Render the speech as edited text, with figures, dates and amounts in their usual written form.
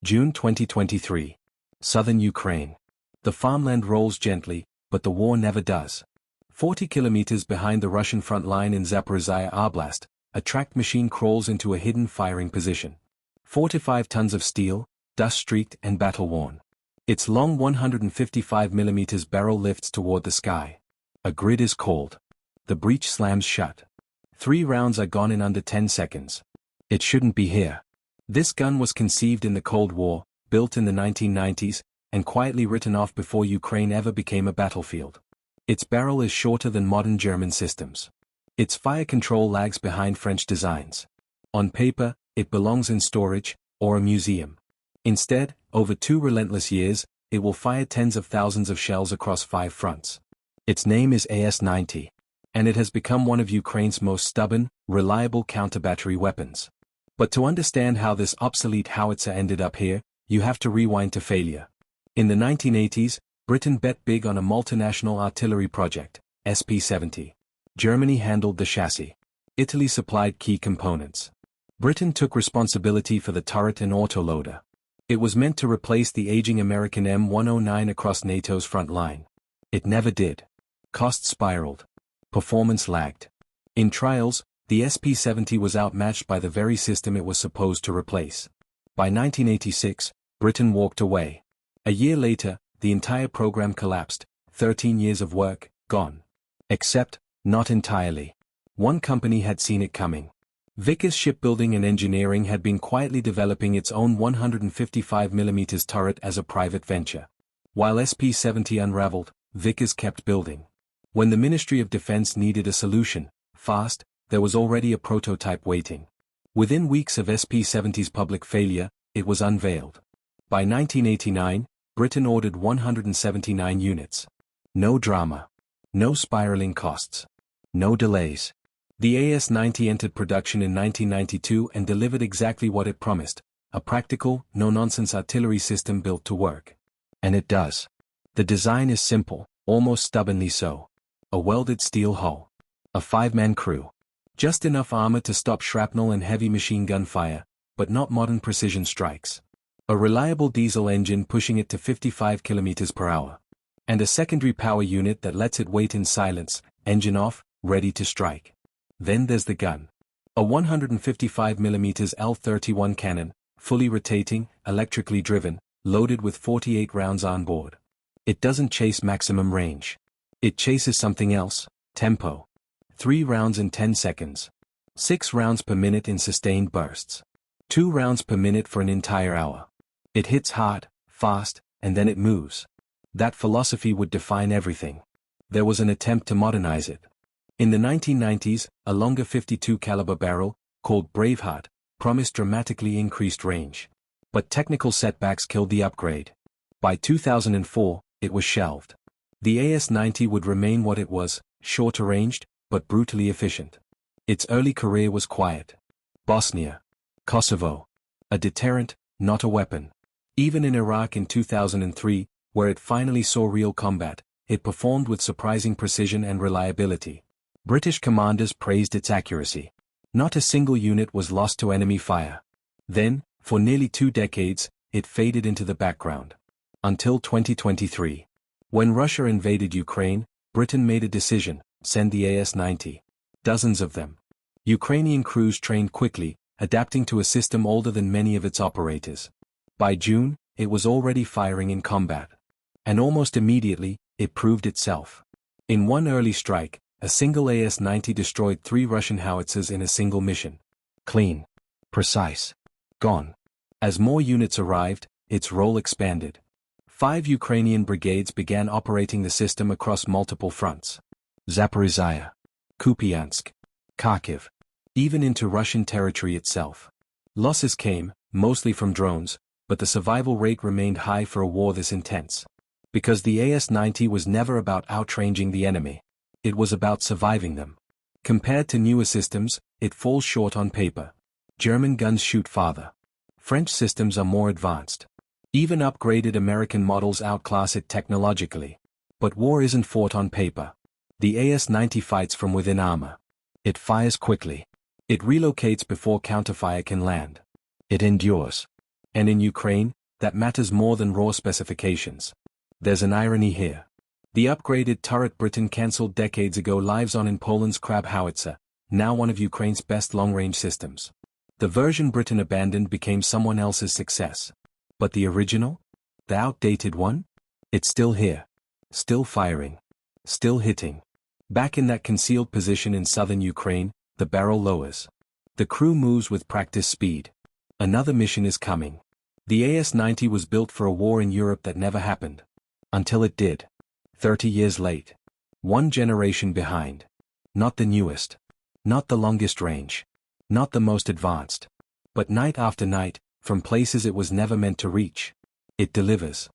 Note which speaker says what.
Speaker 1: June 2023. Southern Ukraine. The farmland rolls gently, but the war never does. 40 kilometers behind the Russian front line in Zaporizhia Oblast, a tracked machine crawls into a hidden firing position. 45 tons of steel, dust-streaked and battle-worn. Its long 155 mm barrel lifts toward the sky. A grid is called. The breech slams shut. 3 rounds are gone in under 10 seconds. It shouldn't be here. This gun was conceived in the Cold War, built in the 1990s, and quietly written off before Ukraine ever became a battlefield. Its barrel is shorter than modern German systems. Its fire control lags behind French designs. On paper, it belongs in storage, or a museum. Instead, over 2 relentless years, it will fire tens of thousands of shells across 5 fronts. Its name is AS-90, and it has become one of Ukraine's most stubborn, reliable counter-battery weapons. But to understand how this obsolete howitzer ended up here, you have to rewind to failure. In the 1980s, Britain bet big on a multinational artillery project, SP-70. Germany handled the chassis. Italy supplied key components. Britain took responsibility for the turret and autoloader. It was meant to replace the aging American M109 across NATO's front line. It never did. Costs spiraled. Performance lagged. In trials, the SP-70 was outmatched by the very system it was supposed to replace. By 1986, Britain walked away. A year later, the entire program collapsed, 13 years of work, gone. Except, not entirely. One company had seen it coming. Vickers Shipbuilding and Engineering had been quietly developing its own 155 mm turret as a private venture. While SP-70 unraveled, Vickers kept building. When the Ministry of Defense needed a solution, fast, there was already a prototype waiting. Within weeks of SP-70's public failure, it was unveiled. By 1989, Britain ordered 179 units. No drama. No spiraling costs. No delays. The AS-90 entered production in 1992 and delivered exactly what it promised, a practical, no-nonsense artillery system built to work. And it does. The design is simple, almost stubbornly so. A welded steel hull. A 5-man crew. Just enough armor to stop shrapnel and heavy machine gun fire, but not modern precision strikes. A reliable diesel engine pushing it to 55 km per hour. And a secondary power unit that lets it wait in silence, engine off, ready to strike. Then there's the gun. A 155 mm L-31 cannon, fully rotating, electrically driven, loaded with 48 rounds on board. It doesn't chase maximum range. It chases something else, tempo. 3 rounds in 10 seconds. 6 rounds per minute in sustained bursts. 2 rounds per minute for an entire hour. It hits hard, fast, and then it moves. That philosophy would define everything. There was an attempt to modernize it. In the 1990s, a longer 52 caliber barrel, called Braveheart, promised dramatically increased range. But technical setbacks killed the upgrade. By 2004, it was shelved. The AS-90 would remain what it was, shorter-ranged, but brutally efficient. Its early career was quiet. Bosnia. Kosovo. A deterrent, not a weapon. Even in Iraq in 2003, where it finally saw real combat, it performed with surprising precision and reliability. British commanders praised its accuracy. Not a single unit was lost to enemy fire. Then, for nearly 2 decades, it faded into the background. Until 2023. When Russia invaded Ukraine, Britain made a decision: send the AS-90. Dozens of them. Ukrainian crews trained quickly, adapting to a system older than many of its operators. By June, it was already firing in combat. And almost immediately, it proved itself. In one early strike, a single AS-90 destroyed 3 Russian howitzers in a single mission. Clean. Precise. Gone. As more units arrived, its role expanded. 5 Ukrainian brigades began operating the system across multiple fronts. Zaporizhia, Kupiansk, Kharkiv, even into Russian territory itself. Losses came, mostly from drones, but the survival rate remained high for a war this intense. Because the AS-90 was never about outranging the enemy. It was about surviving them. Compared to newer systems, it falls short on paper. German guns shoot farther. French systems are more advanced. Even upgraded American models outclass it technologically. But war isn't fought on paper. The AS-90 fights from within armor. It fires quickly. It relocates before counterfire can land. It endures. And in Ukraine, that matters more than raw specifications. There's an irony here. The upgraded turret Britain cancelled decades ago lives on in Poland's Krab howitzer, now one of Ukraine's best long-range systems. The version Britain abandoned became someone else's success. But the original? The outdated one? It's still here. Still firing. Still hitting. Back in that concealed position in southern Ukraine, the barrel lowers. The crew moves with practice speed. Another mission is coming. The AS-90 was built for a war in Europe that never happened. Until it did. 30 years late. One generation behind. Not the newest. Not the longest range. Not the most advanced. But night after night, from places it was never meant to reach, it delivers.